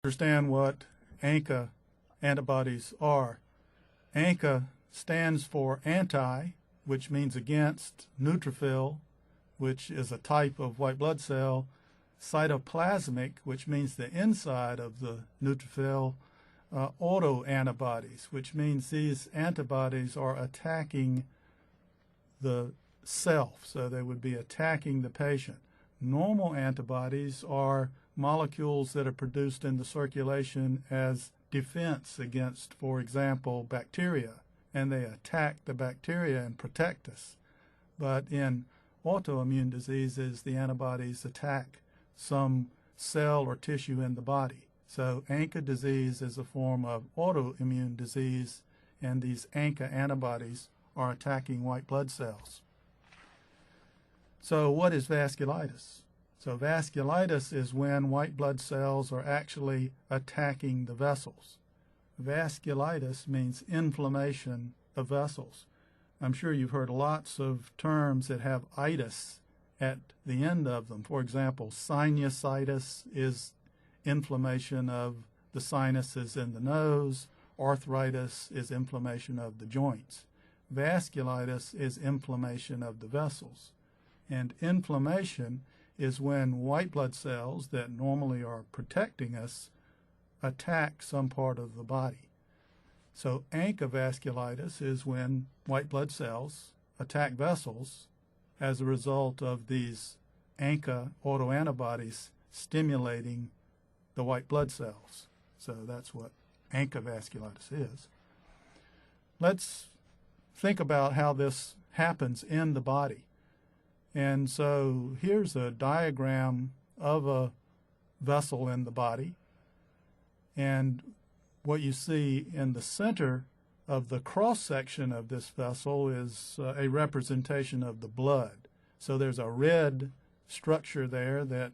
Understand what ANCA antibodies are. ANCA stands for anti, which means against, neutrophil, which is a type of white blood cell, cytoplasmic, which means the inside of the neutrophil, autoantibodies, which means these antibodies are attacking the self, so they would be attacking the patient. Normal antibodies are molecules that are produced in the circulation as defense against, for example, bacteria, and they attack the bacteria and protect us. But in autoimmune diseases, the antibodies attack some cell or tissue in the body. So ANCA disease is a form of autoimmune disease, and these ANCA antibodies are attacking white blood cells. So what is vasculitis? So vasculitis is when white blood cells are actually attacking the vessels. Vasculitis means inflammation of vessels. I'm sure you've heard lots of terms that have itis at the end of them. For example, sinusitis is inflammation of the sinuses in the nose. Arthritis is inflammation of the joints. Vasculitis is inflammation of the vessels. And inflammation is when white blood cells that normally are protecting us attack some part of the body. So ANCA vasculitis is when white blood cells attack vessels as a result of these ANCA autoantibodies stimulating the white blood cells. So that's what ANCA vasculitis is. Let's think about how this happens in the body. And so here's a diagram of a vessel in the body. And what you see in the center of the cross-section of this vessel is a representation of the blood. So there's a red structure there that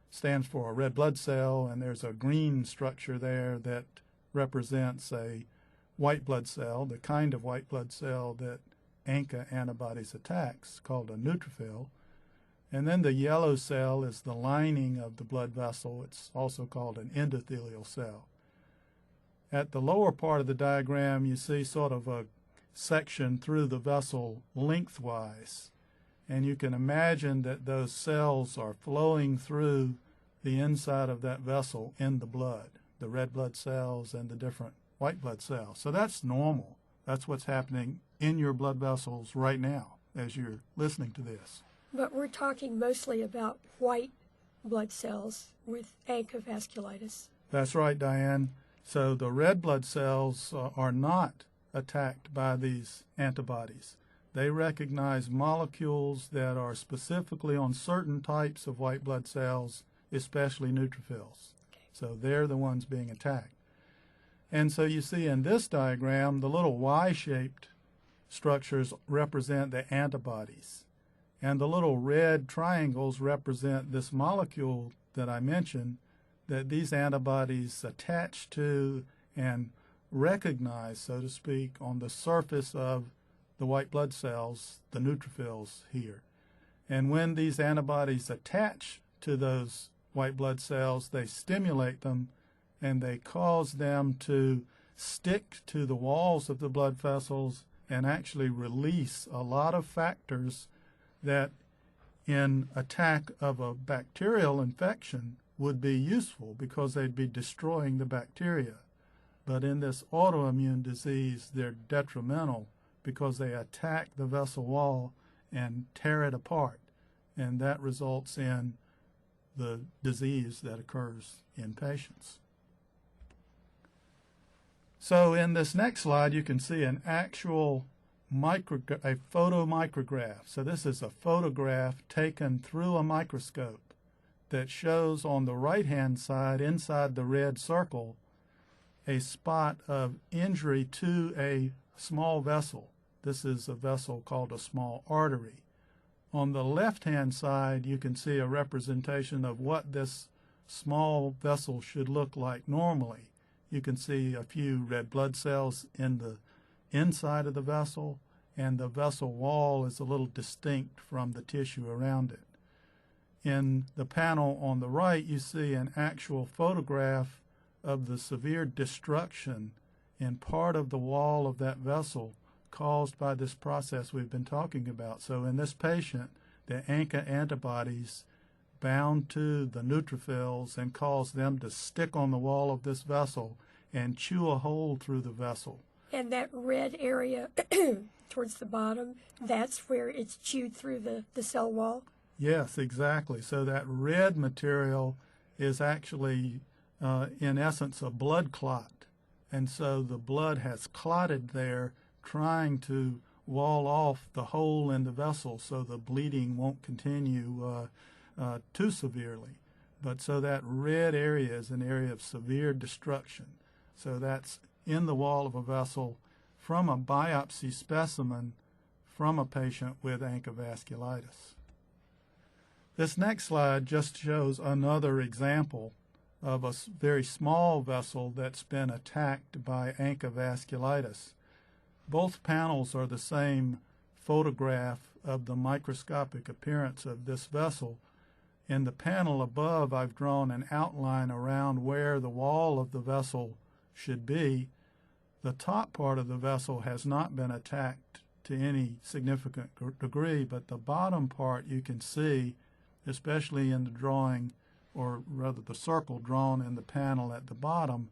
stands for a red blood cell, and there's a green structure there that represents a white blood cell, the kind of white blood cell that ANCA antibodies attacks, called a neutrophil. And then the yellow cell is the lining of the blood vessel. It's also called an endothelial cell. At the lower part of the diagram, you see sort of a section through the vessel lengthwise. And you can imagine that those cells are flowing through the inside of that vessel in the blood, the red blood cells and the different white blood cells. So that's normal. That's what's happening in your blood vessels right now as you're listening to this. But we're talking mostly about white blood cells with ANCA vasculitis. That's right, Diane. So the red blood cells are not attacked by these antibodies. They recognize molecules that are specifically on certain types of white blood cells, especially neutrophils. Okay. So they're the ones being attacked. And so you see in this diagram, the little Y-shaped structures represent the antibodies. And the little red triangles represent this molecule that I mentioned that these antibodies attach to and recognize, so to speak, on the surface of the white blood cells, the neutrophils here. And when these antibodies attach to those white blood cells, they stimulate them and they cause them to stick to the walls of the blood vessels and actually release a lot of factors that in attack of a bacterial infection would be useful because they'd be destroying the bacteria. But in this autoimmune disease, they're detrimental because they attack the vessel wall and tear it apart. And that results in the disease that occurs in patients. So in this next slide, you can see an actual a photomicrograph. So this is a photograph taken through a microscope that shows on the right-hand side, inside the red circle, a spot of injury to a small vessel. This is a vessel called a small artery. On the left-hand side, you can see a representation of what this small vessel should look like normally. You can see a few red blood cells in the inside of the vessel, and the vessel wall is a little distinct from the tissue around it. In the panel on the right, you see an actual photograph of the severe destruction in part of the wall of that vessel caused by this process we've been talking about. So in this patient, the ANCA antibodies bound to the neutrophils and cause them to stick on the wall of this vessel and chew a hole through the vessel. And that red area towards the bottom, that's where it's chewed through the cell wall? Yes, exactly. So that red material is actually, in essence, a blood clot. And so the blood has clotted there, trying to wall off the hole in the vessel so the bleeding won't continue too severely. But so that red area is an area of severe destruction. So that's in the wall of a vessel from a biopsy specimen from a patient with ANCA vasculitis. This next slide just shows another example of a very small vessel that's been attacked by ANCA vasculitis. Both panels are the same photograph of the microscopic appearance of this vessel. In the panel above, I've drawn an outline around where the wall of the vessel should be. The top part of the vessel has not been attacked to any significant degree, but the bottom part you can see, especially in the drawing, or rather the circle drawn in the panel at the bottom,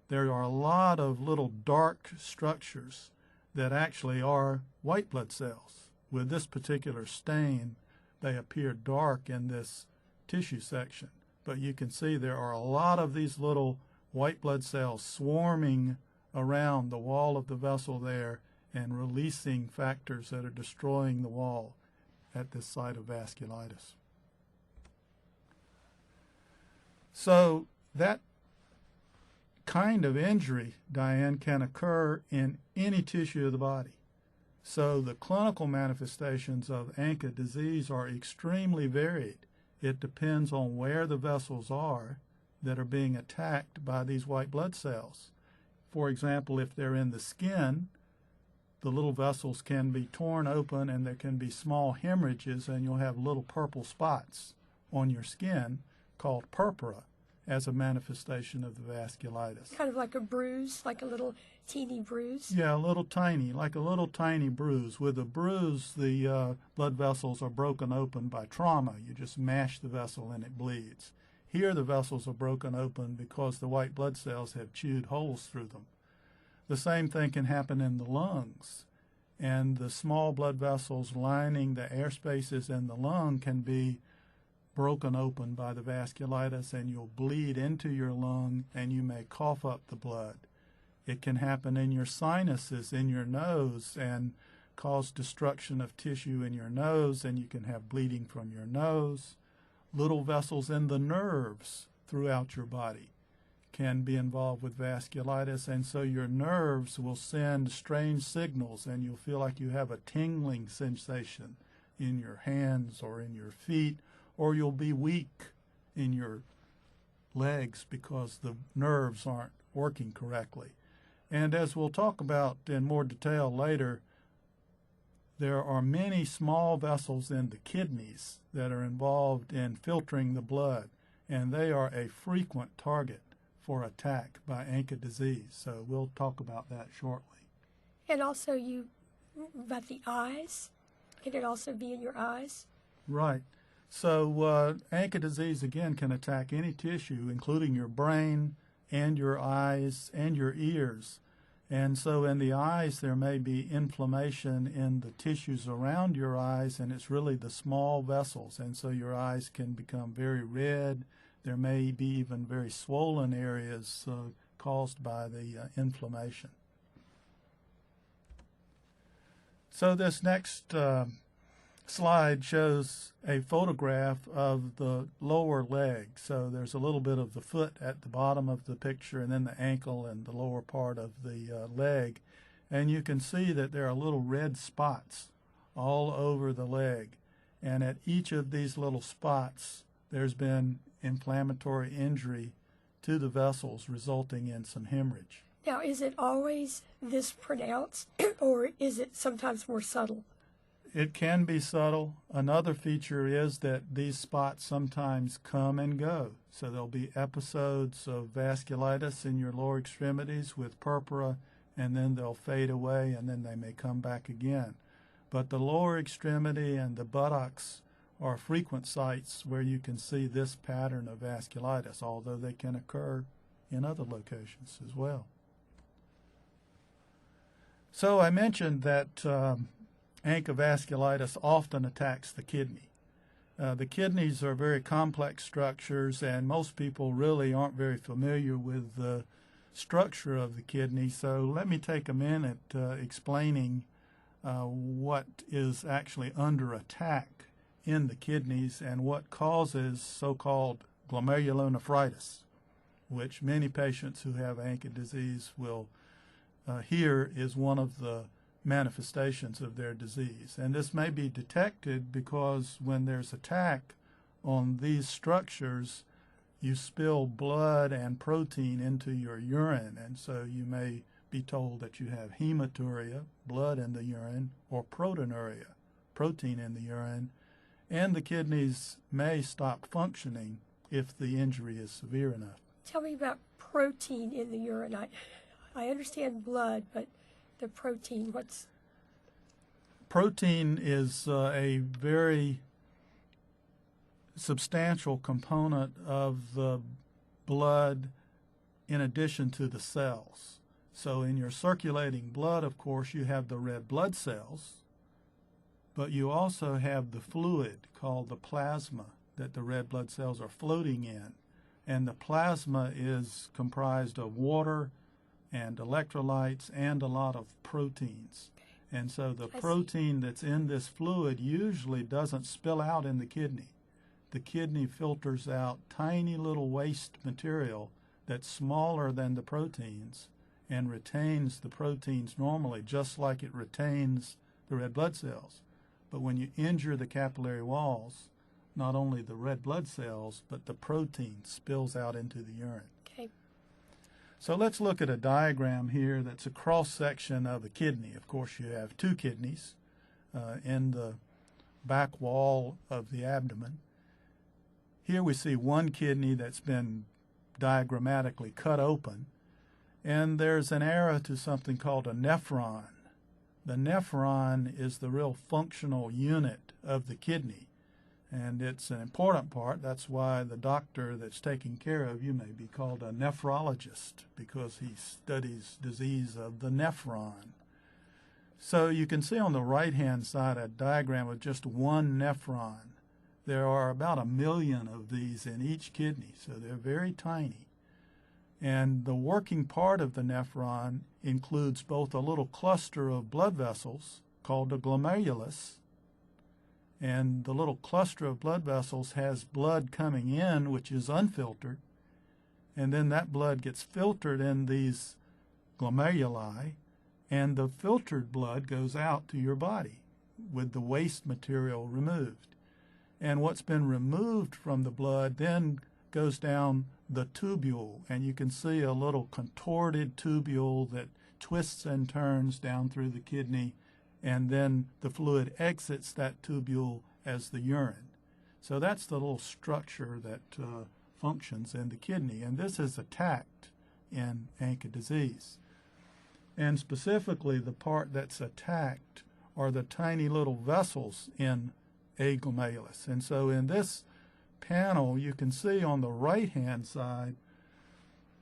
there are a lot of little dark structures that actually are white blood cells. With this particular stain, they appear dark in this tissue section. But you can see there are a lot of these little white blood cells swarming around the wall of the vessel there and releasing factors that are destroying the wall at this site of vasculitis. So that kind of injury, Diane, can occur in any tissue of the body. So the clinical manifestations of ANCA disease are extremely varied. It depends on where the vessels are that are being attacked by these white blood cells. For example, if they're in the skin, the little vessels can be torn open and there can be small hemorrhages, and you'll have little purple spots on your skin called purpura as a manifestation of the vasculitis. Kind of like a bruise, like a little teeny bruise? Yeah, like a little tiny bruise. With a bruise, the blood vessels are broken open by trauma. You just mash the vessel and it bleeds. Here the vessels are broken open because the white blood cells have chewed holes through them. The same thing can happen in the lungs, and the small blood vessels lining the air spaces in the lung can be broken open by the vasculitis, and you'll bleed into your lung and you may cough up the blood. It can happen in your sinuses, in your nose, and cause destruction of tissue in your nose, and you can have bleeding from your nose. Little vessels in the nerves throughout your body can be involved with vasculitis, and so your nerves will send strange signals and you'll feel like you have a tingling sensation in your hands or in your feet, or you'll be weak in your legs because the nerves aren't working correctly. And as we'll talk about in more detail later, there are many small vessels in the kidneys that are involved in filtering the blood, and they are a frequent target for attack by ANCA disease. So we'll talk about that shortly. And also about the eyes. Can it also be in your eyes? Right. So ANCA disease, again, can attack any tissue, including your brain and your eyes and your ears. And so in the eyes, there may be inflammation in the tissues around your eyes, and it's really the small vessels. And so your eyes can become very red. There may be even very swollen areas caused by the inflammation. So this next slide shows a photograph of the lower leg. So there's a little bit of the foot at the bottom of the picture, and then the ankle and the lower part of the leg. And you can see that there are little red spots all over the leg. And at each of these little spots, there's been inflammatory injury to the vessels, resulting in some hemorrhage. Now, is it always this pronounced, or is it sometimes more subtle? It can be subtle. Another feature is that these spots sometimes come and go. So there'll be episodes of vasculitis in your lower extremities with purpura, and then they'll fade away, and then they may come back again. But the lower extremity and the buttocks are frequent sites where you can see this pattern of vasculitis, although they can occur in other locations as well. So I mentioned that ANCA vasculitis often attacks the kidney. The kidneys are very complex structures, and most people really aren't very familiar with the structure of the kidney. So let me take a minute explaining what is actually under attack in the kidneys and what causes so-called glomerulonephritis, which many patients who have ANCA disease will hear is one of the manifestations of their disease. And this may be detected because when there's attack on these structures, you spill blood and protein into your urine, and so you may be told that you have hematuria, blood in the urine, or proteinuria, protein in the urine, and the kidneys may stop functioning if the injury is severe enough. Tell me about protein in the urine. I understand blood, but the protein, what's... Protein is a very substantial component of the blood in addition to the cells. So in your circulating blood, of course, you have the red blood cells, but you also have the fluid called the plasma that the red blood cells are floating in. And the plasma is comprised of water and electrolytes and a lot of proteins. And so the protein that's in this fluid usually doesn't spill out in the kidney. The kidney filters out tiny little waste material that's smaller than the proteins and retains the proteins normally, just like it retains the red blood cells. But when you injure the capillary walls, not only the red blood cells, but the protein spills out into the urine. Okay. So let's look at a diagram here that's a cross-section of a kidney. Of course, you have two kidneys in the back wall of the abdomen. Here we see one kidney that's been diagrammatically cut open, and there's an arrow to something called a nephron. The nephron is the real functional unit of the kidney, and it's an important part. That's why the doctor that's taking care of you may be called a nephrologist, because he studies disease of the nephron. So you can see on the right-hand side a diagram of just one nephron. There are about 1 million of these in each kidney, so they're very tiny. And the working part of the nephron includes both a little cluster of blood vessels called a glomerulus, and the little cluster of blood vessels has blood coming in which is unfiltered, and then that blood gets filtered in these glomeruli, and the filtered blood goes out to your body with the waste material removed. And what's been removed from the blood then goes down the tubule, and you can see a little contorted tubule that twists and turns down through the kidney, and then the fluid exits that tubule as the urine. So that's the little structure that functions in the kidney, and this is attacked in ANCA disease. And specifically, the part that's attacked are the tiny little vessels in a glomerulus. And so in this panel, you can see on the right-hand side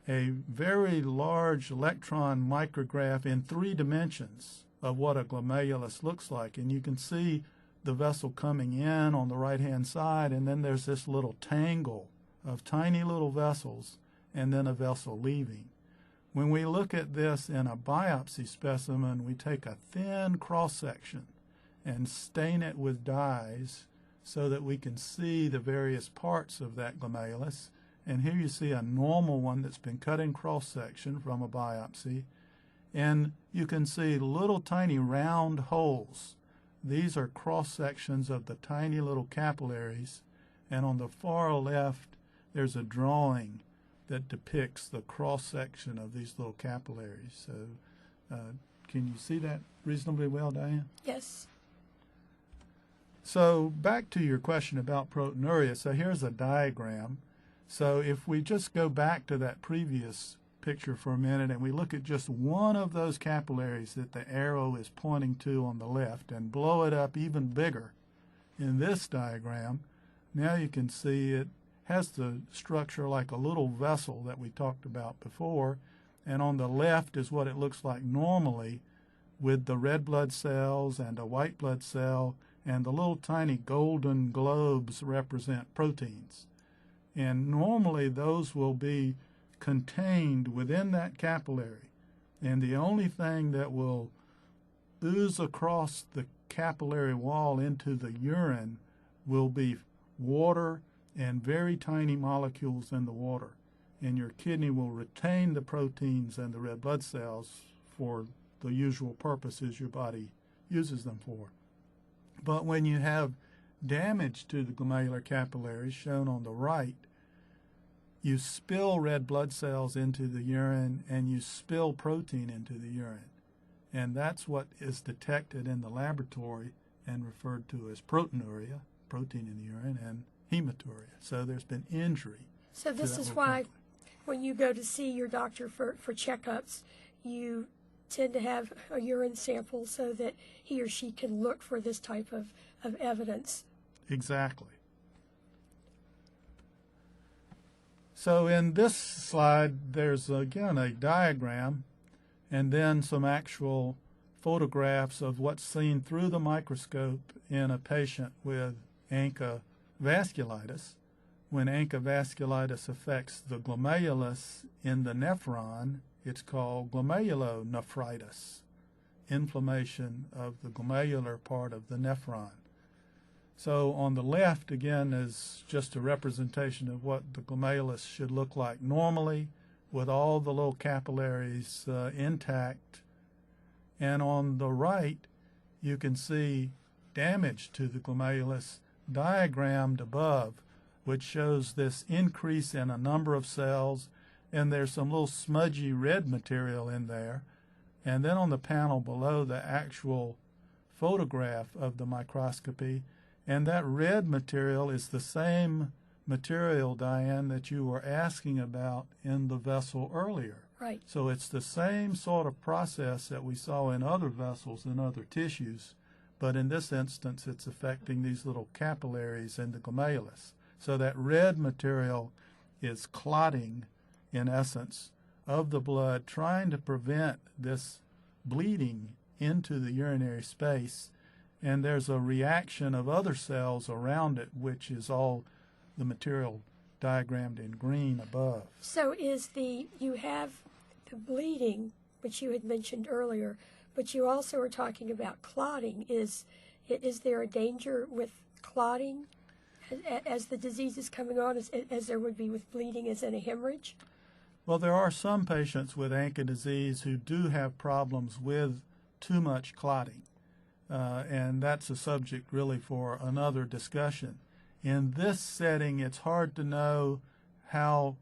a very large electron micrograph in 3 dimensions of what a glomerulus looks like. And you can see the vessel coming in on the right-hand side, and then there's this little tangle of tiny little vessels, and then a vessel leaving. When we look at this in a biopsy specimen, we take a thin cross-section and stain it with dyes so that we can see the various parts of that glomerulus. And here you see a normal one that's been cut in cross-section from a biopsy. And you can see little tiny round holes. These are cross-sections of the tiny little capillaries. And on the far left, there's a drawing that depicts the cross-section of these little capillaries. So can you see that reasonably well, Diane? Yes. So back to your question about proteinuria. So here's a diagram. So if we just go back to that previous picture for a minute and we look at just one of those capillaries that the arrow is pointing to on the left and blow it up even bigger in this diagram, now you can see it has the structure like a little vessel that we talked about before, and on the left is what it looks like normally with the red blood cells and a white blood cell, and the little tiny golden globes represent proteins. And normally those will be contained within that capillary, and the only thing that will ooze across the capillary wall into the urine will be water and very tiny molecules in the water, and your kidney will retain the proteins and the red blood cells for the usual purposes your body uses them for. But when you have damage to the glomerular capillaries, shown on the right, you spill red blood cells into the urine and you spill protein into the urine. And that's what is detected in the laboratory and referred to as proteinuria, protein in the urine, and hematuria. So there's been injury. So this is why when you go to see your doctor for checkups, you tend to have a urine sample so that he or she can look for this type of evidence. Exactly. So in this slide, there's again a diagram and then some actual photographs of what's seen through the microscope in a patient with ANCA vasculitis. When ANCA vasculitis affects the glomerulus in the nephron, it's called glomerulonephritis, inflammation of the glomerular part of the nephron. So on the left, again, is just a representation of what the glomerulus should look like normally, with all the little capillaries intact. And on the right, you can see damage to the glomerulus diagrammed above, which shows this increase in a number of cells, and there's some little smudgy red material in there. And then on the panel below, the actual photograph of the microscopy, and that red material is the same material, Diane, that you were asking about in the vessel earlier. Right. So it's the same sort of process that we saw in other vessels and other tissues, but in this instance it's affecting these little capillaries in the glomerulus. So that red material is clotting, in essence, of the blood, trying to prevent this bleeding into the urinary space, and there's a reaction of other cells around it, which is all the material diagrammed in green above. So you have the bleeding, which you had mentioned earlier, but you also were talking about clotting. Is there a danger with clotting as the disease is coming on, as there would be with bleeding, as in a hemorrhage? Well, there are some patients with ANCA disease who do have problems with too much clotting, and that's a subject really for another discussion. In this setting, it's hard to know how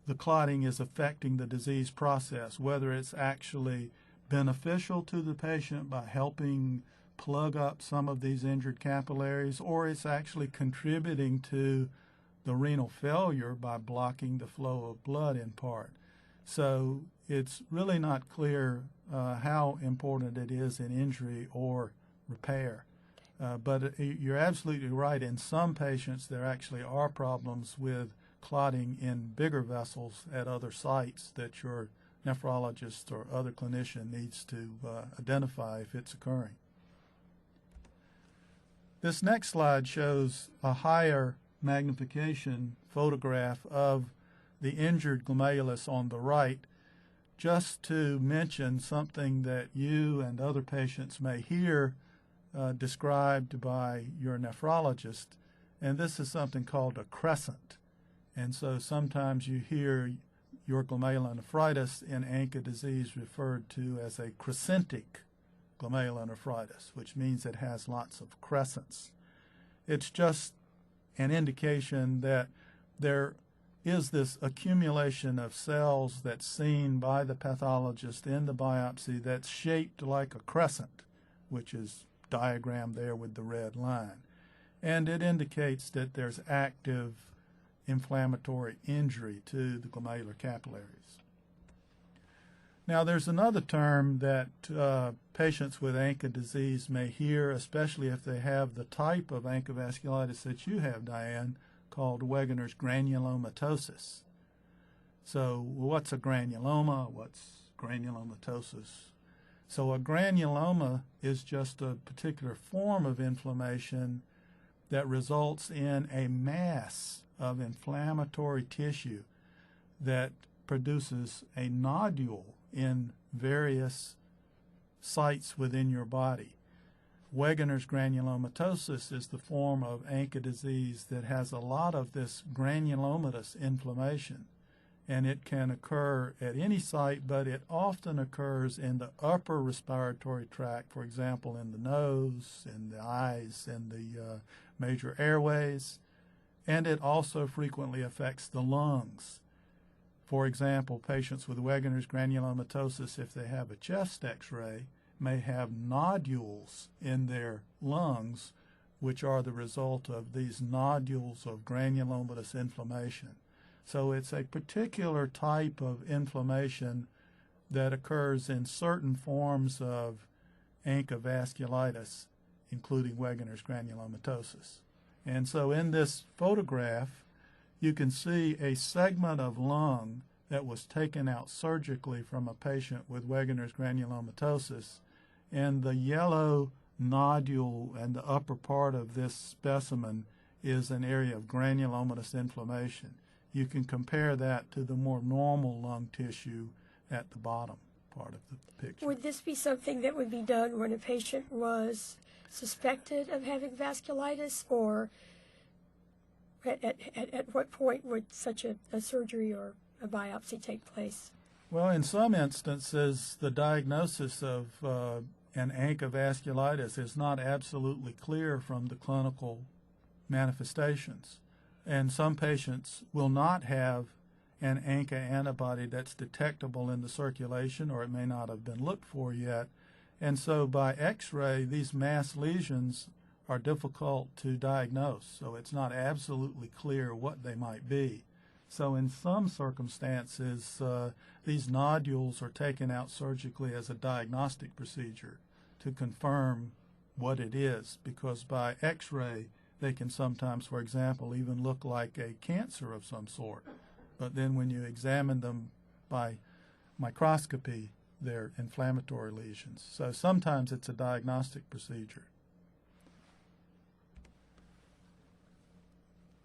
the clotting is affecting the disease process, whether it's actually beneficial to the patient by helping plug up some of these injured capillaries, or it's actually contributing to the renal failure by blocking the flow of blood in part. So it's really not clear how important it is in injury or repair. But you're absolutely right. In some patients, there actually are problems with clotting in bigger vessels at other sites that your nephrologist or other clinician needs to identify if it's occurring. This next slide shows a higher magnification photograph of the injured glomerulus on the right, just to mention something that you and other patients may hear described by your nephrologist, and this is something called a crescent. And so sometimes you hear your glomerulonephritis in ANCA disease referred to as a crescentic glomerulonephritis, which means it has lots of crescents. It's just an indication that there is this accumulation of cells that's seen by the pathologist in the biopsy that's shaped like a crescent, which is diagram there with the red line. And it indicates that there's active inflammatory injury to the glomerular capillaries. Now, there's another term that patients with ANCA disease may hear, especially if they have the type of ANCA vasculitis that you have, Diane, called Wegeners granulomatosis. So what's a granuloma? What's granulomatosis? So a granuloma is just a particular form of inflammation that results in a mass of inflammatory tissue that produces a nodule in various sites within your body. Wegener's granulomatosis is the form of ANCA disease that has a lot of this granulomatous inflammation, and it can occur at any site, but it often occurs in the upper respiratory tract, for example, in the nose, in the eyes, in the major airways, and it also frequently affects the lungs. For example, patients with Wegener's granulomatosis, if they have a chest x-ray, may have nodules in their lungs, which are the result of these nodules of granulomatous inflammation. So it's a particular type of inflammation that occurs in certain forms of ANCA vasculitis, including Wegener's granulomatosis. And so in this photograph, you can see a segment of lung that was taken out surgically from a patient with Wegener's granulomatosis, and the yellow nodule and the upper part of this specimen is an area of granulomatous inflammation. You can compare that to the more normal lung tissue at the bottom part of the picture. Would this be something that would be done when a patient was suspected of having vasculitis, or at what point would such a surgery or a biopsy take place? Well, in some instances, the diagnosis of an ANCA vasculitis is not absolutely clear from the clinical manifestations. And some patients will not have an ANCA antibody that's detectable in the circulation, or it may not have been looked for yet. And so by X-ray, these mass lesions are difficult to diagnose, so it's not absolutely clear what they might be. So in some circumstances, these nodules are taken out surgically as a diagnostic procedure to confirm what it is, because by X-ray, they can sometimes, for example, even look like a cancer of some sort. But then when you examine them by microscopy, they're inflammatory lesions. So sometimes it's a diagnostic procedure.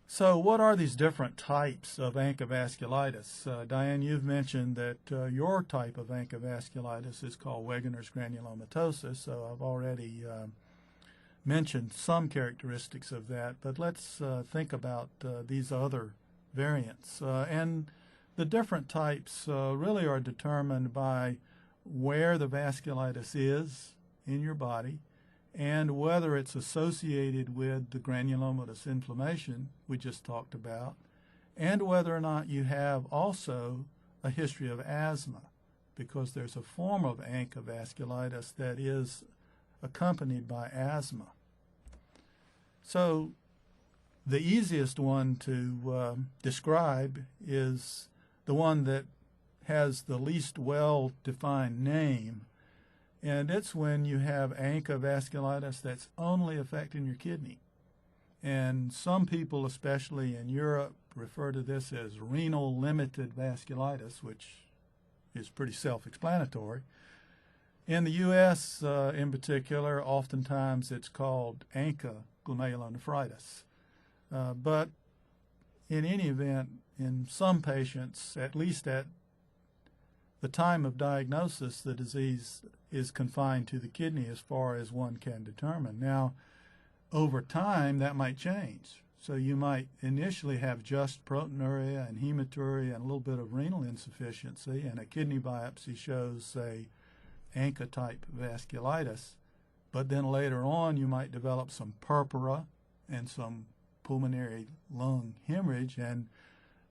So what are these different types of ANCA vasculitis? Diane, you've mentioned that your type of ANCA vasculitis is called Wegener's granulomatosis, so I've already mentioned some characteristics of that, but let's think about these other variants. And the different types really are determined by where the vasculitis is in your body and whether it's associated with the granulomatous inflammation we just talked about, and whether or not you have also a history of asthma, because there's a form of ANCA vasculitis that is accompanied by asthma. So the easiest one to describe is the one that has the least well-defined name, and it's when you have ANCA vasculitis that's only affecting your kidney. And some people, especially in Europe, refer to this as renal limited vasculitis, which is pretty self-explanatory. In the U.S. In particular, oftentimes it's called ANCA Glomerulonephritis. But in any event, in some patients, at least at the time of diagnosis, the disease is confined to the kidney as far as one can determine. Now, over time, that might change. So you might initially have just proteinuria and hematuria and a little bit of renal insufficiency, and a kidney biopsy shows a ANCA-type vasculitis. But then later on, you might develop some purpura and some pulmonary lung hemorrhage, and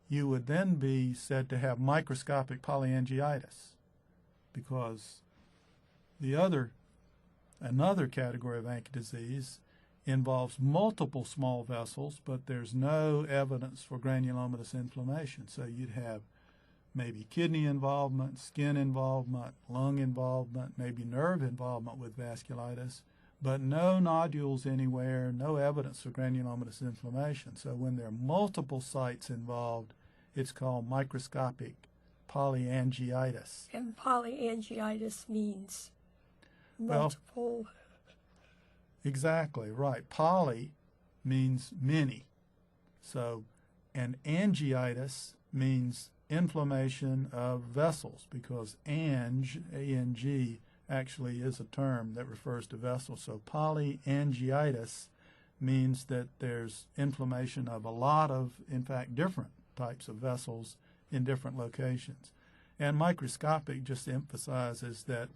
you would then be said to have microscopic polyangiitis, because the other Another category of ANCA disease involves multiple small vessels, but there's no evidence for granulomatous inflammation. So you'd have maybe kidney involvement, skin involvement, lung involvement, maybe nerve involvement with vasculitis, but no nodules anywhere, no evidence for granulomatous inflammation. So when there are multiple sites involved, it's called microscopic polyangiitis. And polyangiitis means multiple. Well, exactly, right. Poly means many. So, and angiitis means inflammation of vessels, because A-N-G, actually is a term that refers to vessels. So polyangiitis means that there's inflammation of a lot of, in fact, different types of vessels in different locations. And microscopic just emphasizes that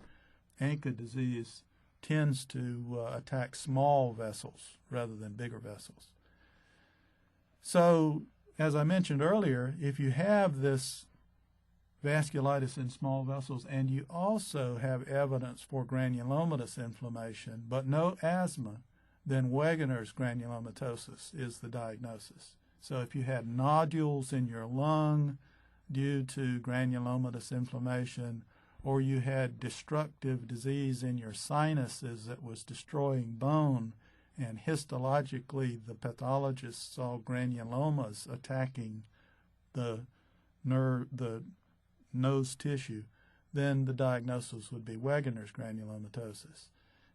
ANCA disease tends to attack small vessels rather than bigger vessels. So, as I mentioned earlier, if you have this vasculitis in small vessels and you also have evidence for granulomatous inflammation but no asthma, then Wegeners granulomatosis is the diagnosis. So if you had nodules in your lung due to granulomatous inflammation, or you had destructive disease in your sinuses that was destroying bone, and histologically the pathologist saw granulomas attacking the nose tissue, then the diagnosis would be Wegener's granulomatosis.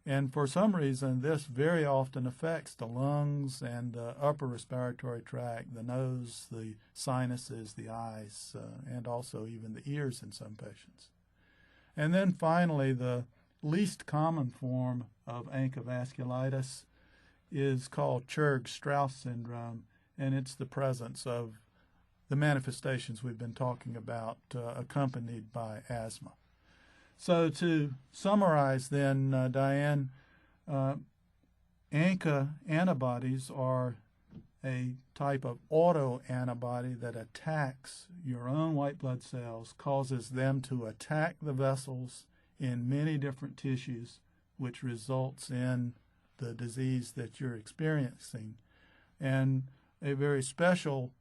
And for some reason, this very often affects the lungs and the upper respiratory tract, the nose, the sinuses, the eyes, and also even the ears in some patients. And then finally, the least common form of ANCA vasculitis is called Churg Strauss syndrome, and it's the presence of the manifestations we've been talking about accompanied by asthma. So to summarize then, Diane, ANCA antibodies are a type of autoantibody that attacks your own white blood cells, causes them to attack the vessels in many different tissues, which results in the disease that you're experiencing. And a very special